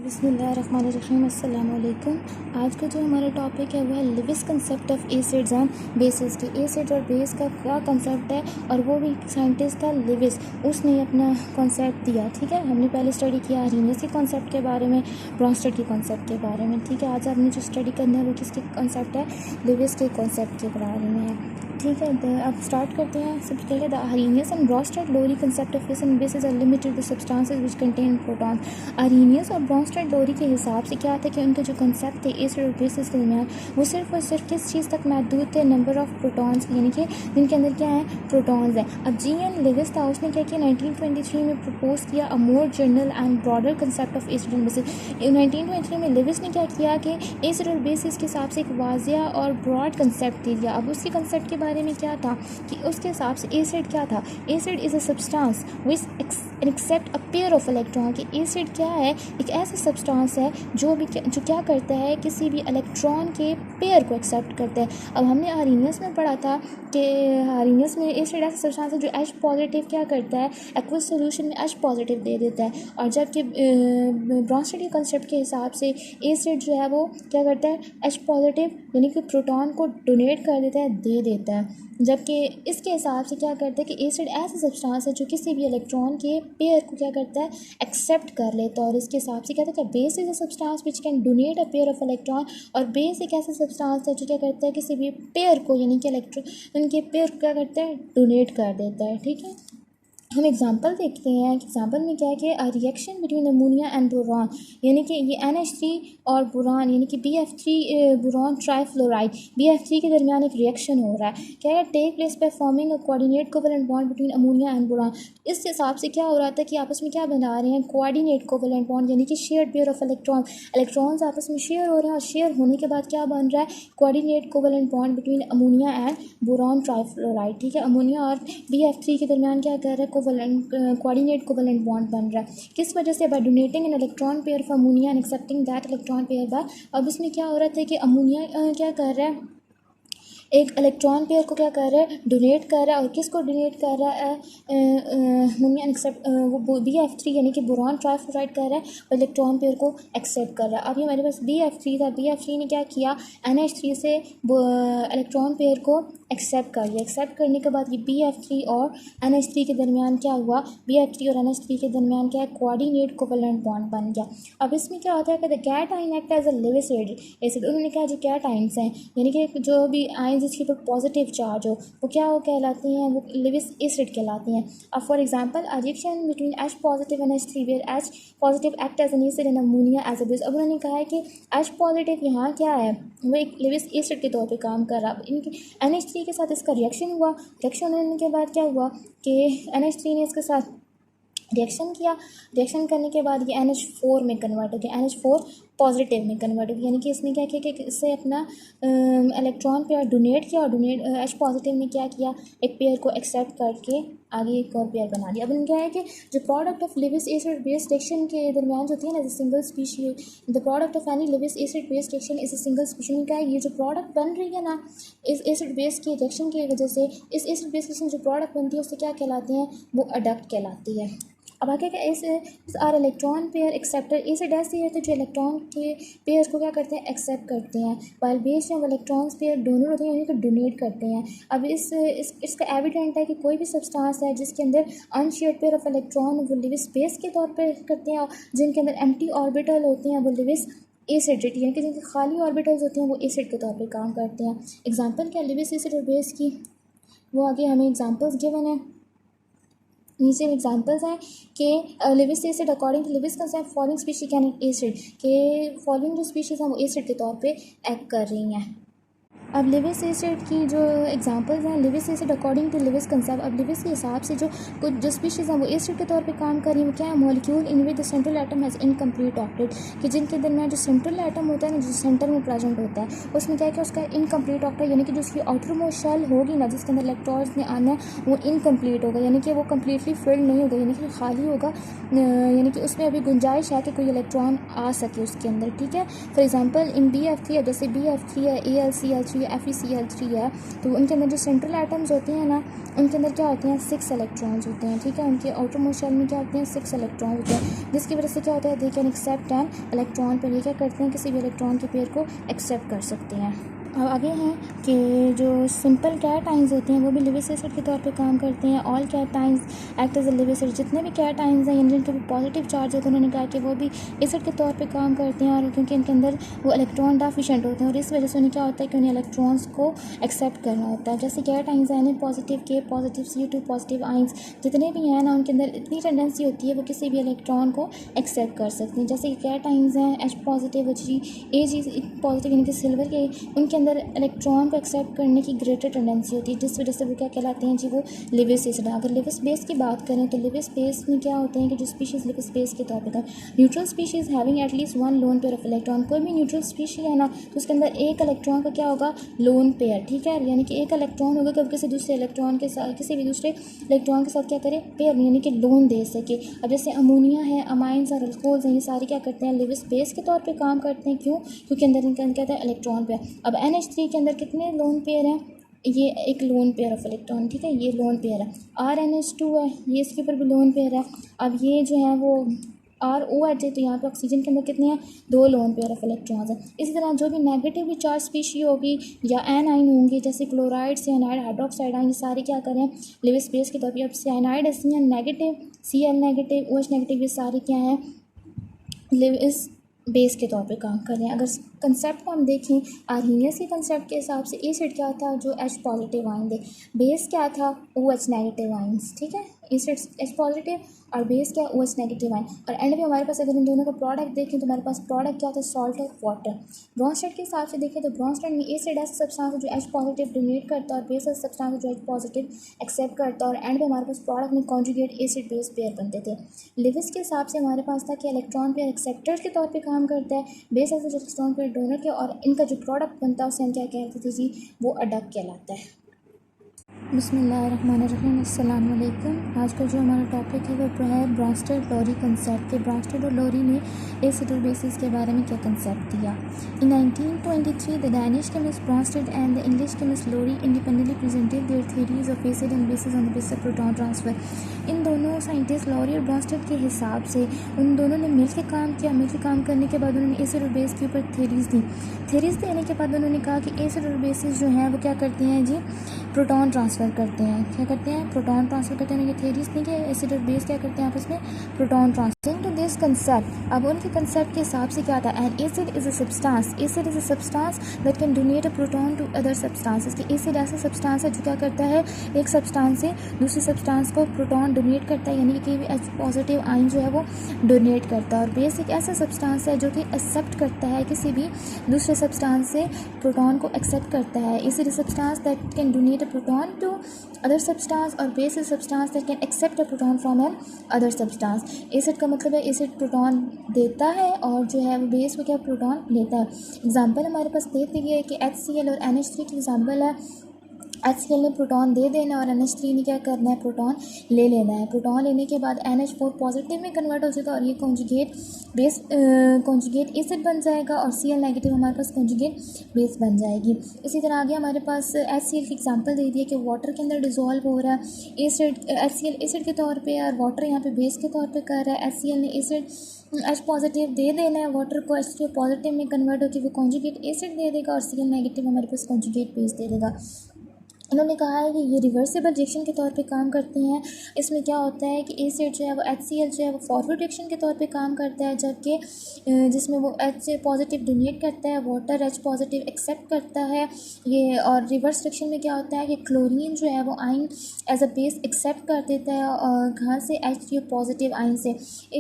बिस्मिल्लाहिर्रहमानिर्रहीम अस्सलाम वालेकुम। आज का जो हमारा टॉपिक है वो है Lewis concept of acids and bases के एसिड और बेस का क्या कंसेप्ट है, और वो भी साइंटिस्ट था लिविस, उसने अपना कॉन्सेप्ट दिया। ठीक है, हमने पहले स्टडी किया अरेनियस के कॉन्सेप्ट के बारे में, ब्रॉन्स्टेड के कॉन्सेप्ट के बारे में। ठीक है, आज आपने जो स्टडी करना है वो किसके कॉन्सेप्ट है, लिविस के कॉन्सेप्ट के बारे में है। ठीक है, तो अब स्टार्ट करते हैं। सबसे पहले the Arrhenius and Bronsted Lowry concept of base and bases are limited to substances which contain proton. Arrhenius और ब्रॉन्स्टेड लोरी के हिसाब से क्या था कि उनके जो कंसेप्ट थे एसिड और बेसिस के दरमियान, वो सिर्फ और सिर्फ किस चीज़ तक महदूद थे, नंबर ऑफ प्रोटॉन्स, यानी कि जिनके अंदर क्या है, प्रोटॉन्स हैं। अब जी एन लिविस था, उसने क्या किया 1923 में प्रपोज किया a more general and broader concept of acid and bases. 1923 में लिविस ने क्या किया कि एसिड और बेसिस के हिसाब से एक वाजिया और ब्रॉड कंसेप्ट दे दिया। अब उसके कंसेप्ट के बारे में क्या था कि उसके हिसाब से एसिड क्या था, acid is a substance which accept a pair of electron. कि एसिड क्या है, एक ऐसा सब्सटेंस है जो क्या करता है, किसी भी इलेक्ट्रॉन के पेयर को एक्सेप्ट करता है। अब हमने अरेनियस में पढ़ा था कि अरेनियस में एसिड ऐसा सब्सटेंस है जो H पॉजिटिव क्या करता है, एक्वस सोल्यूशन में H पॉजिटिव दे देता है। और जबकि ब्रॉन्स्टेड के कंसेप्ट के हिसाब से एसिड जो है वो क्या करता है, H पॉजिटिव यानी कि प्रोटॉन को डोनेट कर देता है, दे देता है। जबकि इसके हिसाब से क्या करता है कि एसिड ऐसा सब्सटेंस है जो किसी भी इलेक्ट्रॉन के पेयर को क्या करता है, एक्सेप्ट कर लेता है। और इसके हिसाब से क्या कहता है, base is a substance which can donate a pair of electron. और बेस एक ऐसा सब्सटेंस है जो क्या करता है, किसी भी पेयर को यानी कि इलेक्ट्रॉन उनके पेयर को क्या करता है, डोनेट कर देता है। ठीक है, हम एग्जांपल देखते हैं। एग्जांपल में क्या है कि reaction between ammonia and boron, यानी कि ये NH3 और बोरान यानी कि BF3 बोरान ट्राइफ्लोराइड BF3 के दरमियान एक रिएक्शन हो रहा है। क्या है, take place by forming a coordinate covalent bond between ammonia and boron. इस हिसाब से क्या हो रहा था कि आपस में क्या बना रहे हैं, कोऑर्डिनेट कोवेलेंट बॉन्ड, यानी कि shared pair of electron, electrons आपस में शेयर हो रहे हैं। और शेयर होने के बाद क्या बन रहा है, coordinate covalent bond between ammonia and boron trifluoride. ठीक है, अमोनिया और BF3 के दरमियान क्या कर रहा है, कोऑर्डिनेट कोवेलेंट बॉन्ड बन रहा है। किस वजह से, by donating an electron pair for ammonia and accepting that electron pair by. अब इसमें क्या हो रहा था कि अमोनिया क्या कर रहा है, एक इलेक्ट्रॉन पेयर को क्या कर रहा है, डोनेट कर रहा है। और किसको डोनेट कर रहा है, अमोनिया एक्सेप्ट वो BF3 यानी कि बोरान ट्राइफ्लोराइड कर रहा है, और इलेक्ट्रॉन पेयर को एक्सेप्ट कर रहा है। अब ये हमारे पास BF3 था, BF3 ने क्या किया, NH3 से इलेक्ट्रॉन पेयर को एक्सेप्ट कर लिया। एक्सेप्ट करने के बाद ये BF3 और NH3 के दरमियान क्या हुआ, BF3 और NH3 के दरमियान क्या है, कोऑर्डिनेट कोवेलेंट बॉन्ड बन गया। अब इसमें क्या होता है कि the cation act as a Lewis acid. उन्होंने कहा जो कैटाइन्स हैं यानी कि जो भी आयन जिसके ऊपर पॉजिटिव चार्ज हो, वो क्या हो कहलाती हैं, वो लिविस एसिड कहलाती हैं। अब for example reaction between H positive and NH3 where H positive act as an acid and ammonia as a base. अब उन्होंने कहा है कि H पॉजिटिव यहाँ क्या है, वो एक लिविस एसिड के तौर पे काम कर रहा है। इनके NH3 के साथ इसका रिएक्शन हुआ, रिएक्शन होने के बाद क्या हुआ कि NH3 ने इसके साथ रिएक्शन किया, रिएक्शन करने के बाद ये NH4 में कन्वर्ट हो गया, NH4 पॉजिटिव में कन्वर्ट हो गया। यानी कि इसने क्या किया कि इससे अपना इलेक्ट्रॉन पेयर डोनेट किया, और H पॉजिटिव ने क्या किया, एक पेयर को एक्सेप्ट करके आगे एक और पेयर बना दिया। अब इनका है कि जो product of Lewis acid base reaction के दरमियान जो थी ना, single species, the product of any Lewis acid base reaction is a single species. इनका है ये जो प्रोडक्ट बन रही है ना इस एसिड बेस की रिएक्शन की वजह से, इस एसिड बेस रिएक्शन जो प्रोडक्ट बनती है उससे क्या कहलाते हैं, वो अडक्ट कहलाती है। अब आगे क्या, इस are electron pair acceptor. Acid ऐसी है तो जो इलेक्ट्रॉन के पेयर को क्या करते हैं, एक्सेप्ट करते हैं, वाइल बेस जो इलेक्ट्रॉन्स पेयर डोनर होते हैं यानी कि डोनेट करते हैं। अब इसका एविडेंट है कि कोई भी सब्सटेंस है जिसके अंदर अनशेयर्ड पेयर ऑफ इलेक्ट्रॉन वो लिविस बेस के तौर पर करते हैं, और जिनके अंदर एम्प्टी ऑर्बिटल होते हैं वो लिविस एसिड यानी कि जिनके खाली ऑर्बिटल्स होते हैं वो एसिड के तौर पे काम करते हैं। एग्जांपल क्या, लिविस एसिड और बेस की, वो आगे हमें एग्जांपल्स गिवन है। नीचे एग्जांपल्स हैं कि Lewis acid according to Lewis concept following species can acid, के फॉलोइंग जो स्पीशीज हैं वो एसिड के तौर पे एक्ट कर रही हैं। अब लिविस एसिड की जो एग्जांपल्स हैं, Lewis acid according to Lewis concept. अब लिविस के हिसाब से जो कुछ जो स्पीशीज़ हैं वो एसिड के तौर पे काम कर रही हैं। वो क्या है, molecule in which the central atom has incomplete octet, कि जिनके दरमियान जो सेंट्रल एटम होता है ना, जो सेंटर में प्रेजेंट होता है, उसमें क्या है कि उसका इनकम्प्लीट ऑक्टेट यानी कि जो उसकी आउटर मोस्ट शेल होगी ना, जिसके अंदर इलेक्ट्रॉन्स ने आना है, वो इनकम्प्लीट होगा, यानी कि वो कम्प्लीटली फिल्ड नहीं होगा, यानी कि खाली होगा, यानी कि उसमें अभी गुंजाइश है कि कोई इलेक्ट्रॉन आ सके उसके अंदर। ठीक है, फॉर एग्जाम्पल इन BF3 जैसे BF3 है, AlCl3 NH3 है, FeCl3 है, तो उनके अंदर जो सेंट्रल एटम्स होते हैं ना, उनके अंदर क्या होते हैं 6 इलेक्ट्रॉन्स होते हैं, ठीक है। उनके आउटर मोस्ट शेल में क्या होते हैं 6 इलेक्ट्रॉन होते हैं, जिसकी वजह से क्या होता है they can accept an electron pair. ये क्या करते हैं किसी भी इलेक्ट्रॉन के पेयर को एक्सेप्ट कर सकते हैं। अब आगे हैं कि जो सिंपल कैटाइंस होते हैं वो भी लिविस एसिड के तौर पे काम करते हैं। All cations act as a Lewis acid, जितने भी कैटाइंस हैं यानी जिनके भी पॉजिटिव चार्ज होते हैं उन्होंने कहा कि वो भी एसिड के तौर पे काम करते हैं, और क्योंकि इनके अंदर वो इलेक्ट्रॉन डेफिशिएंट होते हैं और इस वजह से उन्हें क्या होता है कि उन्हें इलेक्ट्रॉन्स को एक्सेप्ट करना होता है। जैसे कैटाइंस हैं पॉजिटिव, के पॉजिटिव, CO2 पॉजिटिव आइंस जितने भी हैं ना उनके अंदर इतनी टेंडेंसी होती है वो किसी भी इलेक्ट्रॉन को एक्सेप्ट कर सकते हैं। जैसे कैटाइंस हैं H पॉजिटिव, Ag पॉजिटिव यानी कि सिल्वर के, उनके अंदर इलेक्ट्रॉन को एक्सेप्ट करने की ग्रेटर टेंडेंसी होती है, जिस वजह से वो क्या कहलाते हैं जी वो लिविस एसिड। अगर लिविस बेस की बात करें तो लिविस बेस में क्या होते हैं कि जो स्पीशीज़ लिविस बेस के तौर पर neutral species having at least one lone pair of electron, कोई भी न्यूट्रल स्पीशी है ना तो उसके अंदर एक इलेक्ट्रॉन का क्या होगा लोन पेयर, ठीक है, यानी कि एक इलेक्ट्रॉन होगा कभी किसी दूसरे इलेक्ट्रॉन के साथ, किसी भी दूसरे इलेक्ट्रॉन के साथ क्या करे पेयर यानी कि लोन दे सके। अब जैसे अमोनिया है, अमाइंस और अल्कोहल्स हैं, ये सारे क्या करते हैं लिविस बेस के तौर पर काम करते हैं। क्यों? क्योंकि अंदर इनका क्या है इलेक्ट्रॉन पेयर। अब NH3 के अंदर कितने लोन पेयर हैं? ये एक लोन पेयर ऑफ इलेक्ट्रॉन, ठीक है, ये लोन पेयर है। RNH2 है, ये इसके ऊपर भी लोन पेयर है। अब ये जो है वो ROH है, तो यहाँ पे ऑक्सीजन के अंदर कितने हैं 2 लोन पेयर ऑफ इलेक्ट्रॉन्स हैं। इसी तरह जो भी नेगेटिवली चार्ज स्पीशी होगी या एनाइन होंगी जैसे क्लोराइड, साइनाइड, हाइड्रोक्साइड आइन, ये सारे क्या करें लिविस बेस के तौर पर। अब साइनाइड है negative, Cl negative, OH negative, ये सारे क्या हैं लिविस बेस के तौर पे काम कर रहे हैं। अगर कंसेप्ट को हम देखें आर्हीनियस के कंसेप्ट के हिसाब से एसिड क्या था जो H पॉजिटिव आइन दे, बेस क्या था OH नेगेटिव आइंस, ठीक है, एसिड H पॉजिटिव और बेस क्या OH नेगेटिव आइन। और एंड में हमारे पास अगर इन दोनों का प्रोडक्ट देखें तो हमारे पास प्रोडक्ट क्या होता है सॉल्ट और वाटर। ब्रॉन्स्टेड के हिसाब से देखें तो ब्रॉन्स्टेड में एसिड ऐसा सब्सटेंस है जो H पॉजिटिव डोनेट करता है और बेस ऐसा सब्सटेंस है जो H पॉजिटिव एक्सेप्ट करता है, और एंड में हमारे पास प्रोडक्ट में कॉन्जुगेट एसिड बेस पेयर बनते थे। लिविस के हिसाब से हमारे पास था कि इलेक्ट्रॉन पेयर एक्सेप्टर के तौर पर काम करता है, बेस ऐसे इलेक्ट्रॉन पेयर डोनर के, और इनका जो प्रोडक्ट बनता है उसे हम क्या कहते थे जी वो अडक्ट कहलाता है। बिस्मिल्लाहिर्रहमानिर्रहीम, अस्सलाम वालेकुम। आज का जो हमारा टॉपिक है वो है ब्रॉन्स्टेड लोरी कंसेप्ट के ब्रॉन्स्टेड और लोरी ने एसिड और बेसिस के बारे में क्या कंसेप्ट दिया। In 1923 the Danish chemist Bronsted and the English chemist Lowry independently presented their theories of acid and bases on the basis of proton transfer. इन दोनों साइंटिस्ट लोरी और ब्रॉन्स्टेड के हिसाब से उन दोनों ने मिल के काम किया। मिल के काम करने के बाद उन्होंने एसिड और बेस के ऊपर थ्योरीज दी। थ्योरीज देने के बाद उन्होंने कहा कि एसिड और बेसिस जो हैं वो क्या करते हैं जी प्रोटॉन ट्रांसफ़र करते हैं। क्या करते हैं प्रोटॉन ट्रांसफ़र करते हैं। ये थ्योरीज नहीं कि एसिड और बेस क्या करते हैं आपस में proton transfer to this concept. अब उनके कंसेप्ट के हिसाब से क्या था and acid is a substance, acid is a substance that can donate a proton to other substances. कि एसिड ऐसा सब्सटेंस है जो क्या करता है एक सब्सटेंस से दूसरी सब्सटेंस को प्रोटॉन डोनेट करता है, यानी कि H पॉजिटिव आइन जो है वो डोनेट करता है। और बेस एक ऐसा सब्सटेंस है जो कि एक्सेप्ट करता है किसी भी दूसरे सब्सटेंस से प्रोटॉन को एक्सेप्ट करता है। Acid is substance that can donate a proton to other substance और base is substance that can accept a proton from an other substance। Acid का मतलब है एसिड प्रोटॉन देता है और जो है वो बेस को क्या प्रोटॉन लेता है। एग्जांपल हमारे पास दे दी है कि HCl और NH3 की एग्जांपल है। HCl ने प्रोटॉन दे देना और NH3 ने क्या करना है प्रोटॉन ले लेना है। प्रोटॉन लेने के बाद NH4 पॉजिटिव में कन्वर्ट हो जाएगा और ये कॉन्जुगेट बेस कॉन्जुगेट एसिड बन जाएगा और Cl नेगेटिव हमारे पास कॉन्जुगेट बेस बन जाएगी। इसी तरह आगे हमारे पास HCl की एग्जांपल दे दी है कि वाटर के अंदर डिज़ोल्व हो रहा है एसिड, HCl एसिड के तौर पे और वाटर यहाँ पे बेस के तौर पे कर रहा है। HCl ने एसिड H पॉजिटिव दे देना है वाटर को, H3 पॉजिटिव में कन्वर्ट होकर वो कॉन्जुगेट एसिड दे देगा और Cl नेगेटिव हमारे पास कॉन्जुगेट बेस दे देगा। इन्होंने कहा है कि ये रिवर्सिबल रिएक्शन के तौर पे काम करते हैं। इसमें क्या होता है कि एसिड जो है वो HCl जो है वो फॉरवर्ड रिएक्शन के तौर पे काम करता है, जबकि जिसमें वो H पॉजिटिव डोनेट करता है, वाटर H पॉजिटिव एक्सेप्ट करता है ये। और रिवर्स रिएक्शन में क्या होता है कि क्लोरीन जो है वो आइन एज अ बेस एक्सेप्ट कर देता है और कहाँ से H3 पॉजिटिव आइन से।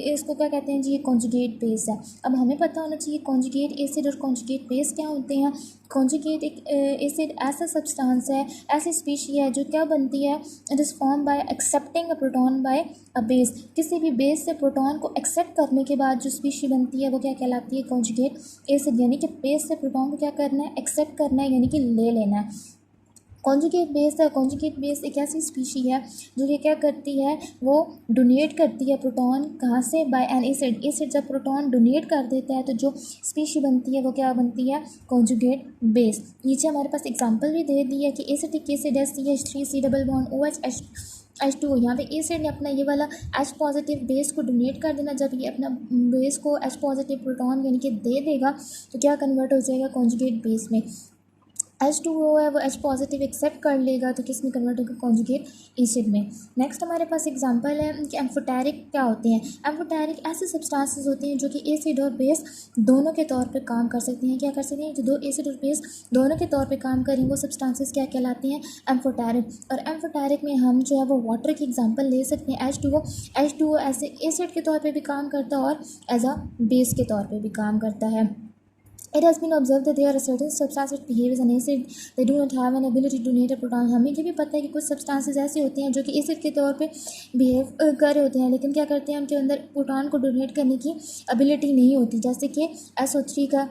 इसको क्या कहते हैं जी ये कॉन्जुगेट बेस है। अब हमें पता होना चाहिए कॉन्जुगेट एसिड और कॉन्जुगेट बेस क्या होते हैं। कॉन्जुगेट एक एसिड ऐसा सब्सटेंस है, ऐसी स्पीशी है जो क्या बनती है it is form by accepting a proton by a base. किसी भी बेस से प्रोटॉन को एक्सेप्ट करने के बाद जो स्पीशी बनती है वो क्या कहलाती है कॉन्जुगेट एसिड, यानी कि बेस से प्रोटॉन को क्या करना है एक्सेप्ट करना है यानी कि ले लेना है। कॉन्जुगेट बेस है, कॉन्जुगेट बेस एक ऐसी स्पीशी है जो कि क्या करती है, वो डोनेट करती है प्रोटॉन, कहाँ से, बाय एन एसिड। एसिड जब प्रोटॉन डोनेट कर देता है तो जो स्पीशी बनती है वो क्या बनती है, कॉन्जुगेट बेस। नीचे हमारे पास एग्जांपल भी दे दी है कि एसिटिक एसिड है CH3 C double bond OH H2O। यहाँ पे एसिड ने अपना ये वाला H पॉजिटिव बेस को डोनेट कर देना। जब ये अपना बेस को H पॉजिटिव प्रोटॉन यानी कि दे देगा तो क्या कन्वर्ट हो जाएगा, कॉन्जुगेट बेस में। H2O है वो H पॉजिटिव एक्सेप्ट कर लेगा तो किस में कन्वर्ट होगा, कॉन्जुगेट एसिड में। नेक्स्ट हमारे पास एग्जांपल है कि एम्फोटेरिक क्या होते हैं। एम्फोटेरिक ऐसे सब्सटेंसेस होते हैं जो कि एसिड और बेस दोनों के तौर पे काम कर सकती हैं। क्या कर सकते हैं, जो दो एसिड और बेस दोनों के तौर पे काम करें वो सब्सटेंसेस क्या कहलाती हैं, एम्फोटेरिक। और एम्फोटेरिक में हम जो है वो वाटर की एग्जांपल ले सकते हैं। H2O ऐसे एसिड के तौर पे भी काम करता है और एज अ बेस के तौर पे भी काम करता है। It has been observed that there are certain substances that behave as an acid. They do not have an ability to donate a proton. हमें ये भी पता है कि कुछ सब्सटेंसेस ऐसे होते हैं जो कि एसिड के तौर पे बिहेव कर रहे होते हैं, लेकिन क्या करते हैं, उनके अंदर प्रोटॉन को डोनेट करने की एबिलिटी नहीं होती। जैसे कि SO3 का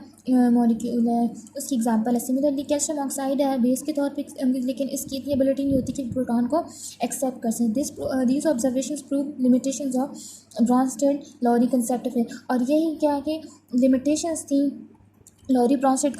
मॉलिक्यूल है, उसकी एग्जांपल है। सिमिलरली कैल्शियम ऑक्साइड है बेस के तौर पे, लेकिन इसकी इतनी एबिलिटी नहीं होती कि प्रोटॉन को एक्सेप्ट कर सकें। This observations prove limitations of Brønsted-lorry concept of. और यही क्या कि लिमिटेशंस थी लॉरी ब्रॉन्स्टेड